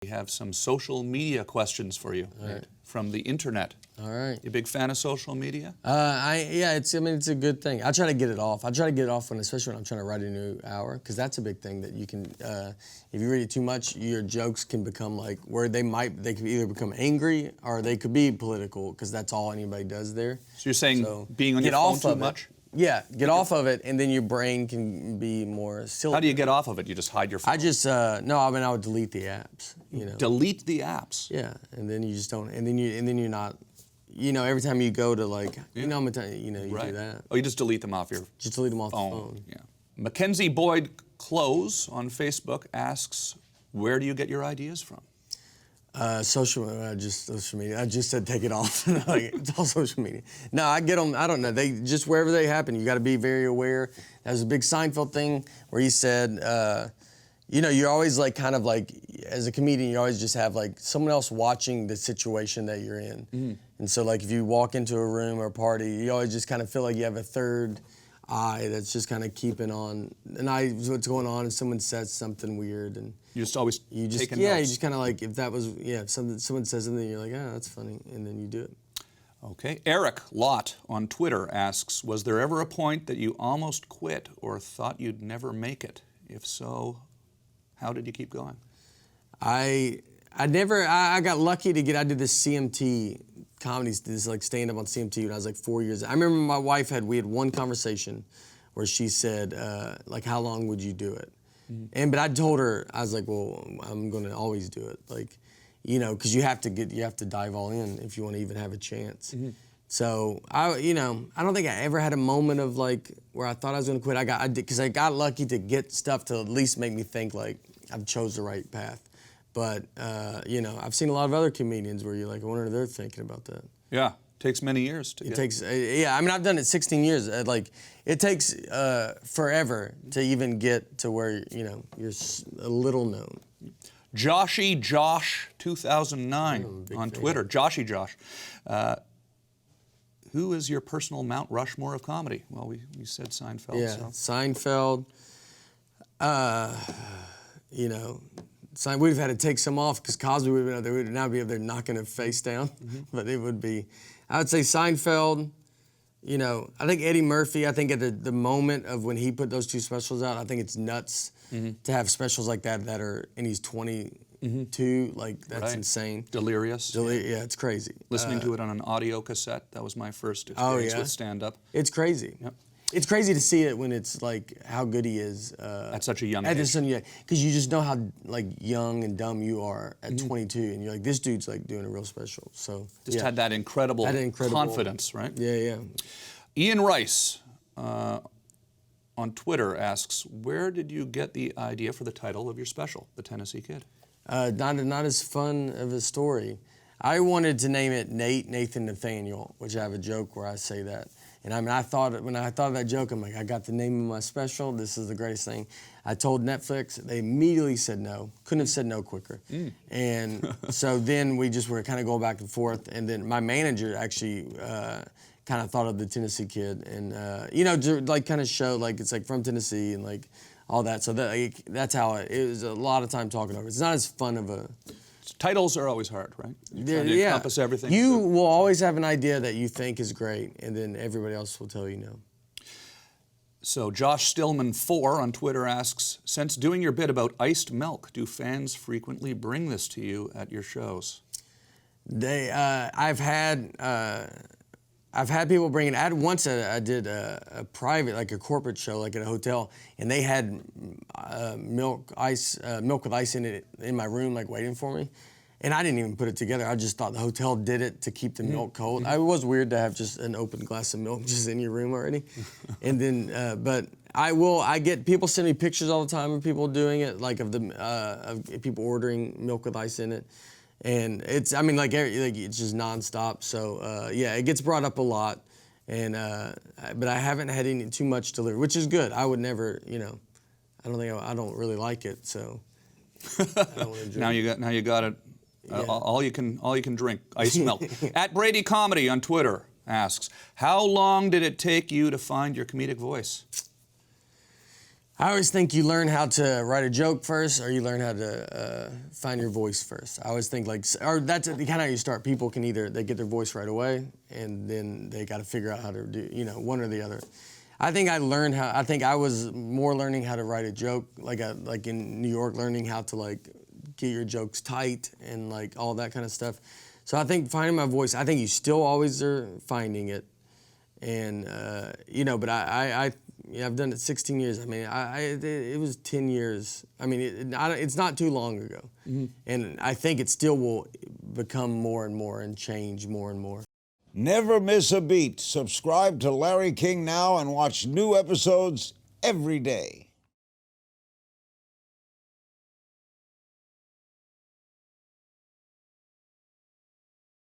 We have some social media questions for you from the internet. All right. You a big fan of social media? Yeah, it's a good thing. I try to get it off. I try to get it off especially when I'm trying to write a new hour, because that's a big thing that you can. If you read it too much, your jokes can become like where they could either become angry or they could be political, because that's all anybody does there. So you're saying being on your phone too much? Yeah, get off of it, and then your brain can be more silly. How do you get off of it? You just hide your phone? I just I would delete the apps. You know. Delete the apps. Yeah, and then you just don't, and then you're not. You know, every time you go to you do that. Oh, you just delete them off your Just delete them off the phone. Yeah. Mackenzie Boyd Close on Facebook asks, where do you get your ideas from? Social media. I just said take it off. It's all social media. No, I get them. I don't know. They just wherever they happen. You got to be very aware. There's a big Seinfeld thing where he said, you're always as a comedian, you always just have someone else watching the situation that you're in. Mm-hmm. And so if you walk into a room or a party, you always just kind of feel like you have a third eye that's just kind of keeping on an eye what's going on, and someone says something weird, and you just always taking notes. Yeah, you just kind of if that was if someone says something, you're like, that's funny, and then you do it. Okay. Eric Lott on Twitter asks, was there ever a point that you almost quit or thought you'd never make it? If so, how did you keep going? I got lucky to I did this CMT comedy, this stand-up on CMT when I was 4 years. I remember my wife we had one conversation where she said, how long would you do it? Mm-hmm. But I told her, I was like, well, I'm going to always do it. Because you have to dive all in if you want to even have a chance. Mm-hmm. So I don't think I ever had a moment of where I thought I was going to quit. Because I got lucky to get stuff to at least make me think I've chose the right path. But, I've seen a lot of other comedians where you're I wonder if they're thinking about that. Yeah, takes many years to I've done it 16 years. It takes forever to even get to where, you're a little known. Joshy Josh 2009 on Twitter. Joshy Josh. Who is your personal Mount Rushmore of comedy? Well, we said Seinfeld. Yeah, Seinfeld. We'd have had to take some off because Cosby would now be up there knocking her face down. Mm-hmm. But it would be, I would say Seinfeld. I think Eddie Murphy. I think at the moment of when he put those two specials out, I think it's nuts to have specials like that are, and he's 22. That's insane. Delirious. Yeah, it's crazy. Listening to it on an audio cassette. That was my first experience with stand-up. It's crazy. Yep. It's crazy to see it when it's how good he is. At such a young age. Because you just know how young and dumb you are at 22, and you're this dude's doing a real special. So had that incredible confidence, right? Yeah. Ian Rice on Twitter asks, where did you get the idea for the title of your special, The Tennessee Kid? Not as fun of a story. I wanted to name it Nathan Nathaniel, which I have a joke where I say that. And when I thought of that joke, I'm I got the name of my special. This is the greatest thing. I told Netflix. They immediately said no. Couldn't have said no quicker. And so then we just were kind of going back and forth. And then my manager actually kind of thought of the Tennessee Kid, and to kind of show it's from Tennessee and all that. So that's how it was. A lot of time talking over. It's not as fun of a. Titles are always hard, right? You're trying to encompass everything. You will always have an idea that you think is great, and then everybody else will tell you no. So Josh Stillman 4 on Twitter asks, since doing your bit about iced milk, do fans frequently bring this to you at your shows? I've had people bring it. Once I did a private, a corporate show, at a hotel, and they had milk with ice in it in my room, waiting for me. And I didn't even put it together. I just thought the hotel did it to keep the milk cold. It was weird to have just an open glass of milk just in your room already. And then, but I get people send me pictures all the time of people doing it, of people ordering milk with ice in it. And it's, it's just nonstop. So it gets brought up a lot, and but I haven't had too much delivery, which is good. I would never, I don't really like it, so I don't want to drink. Now you got it. All you can drink, iced milk. At Brady Comedy on Twitter asks, how long did it take you to find your comedic voice? I always think you learn how to write a joke first, or you learn how to find your voice first. I always think or that's kind of how you start. People can they get their voice right away, and then they got to figure out how to do, one or the other. I think I was more learning how to write a joke, like in New York, learning how to get your jokes tight and all that kind of stuff. So I think finding my voice, I think you still always are finding it. And, but I've done it 16 years. I mean, it was 10 years. I mean, it's not too long ago. Mm-hmm. And I think it still will become more and more and change more and more. Never miss a beat. Subscribe to Larry King now and watch new episodes every day.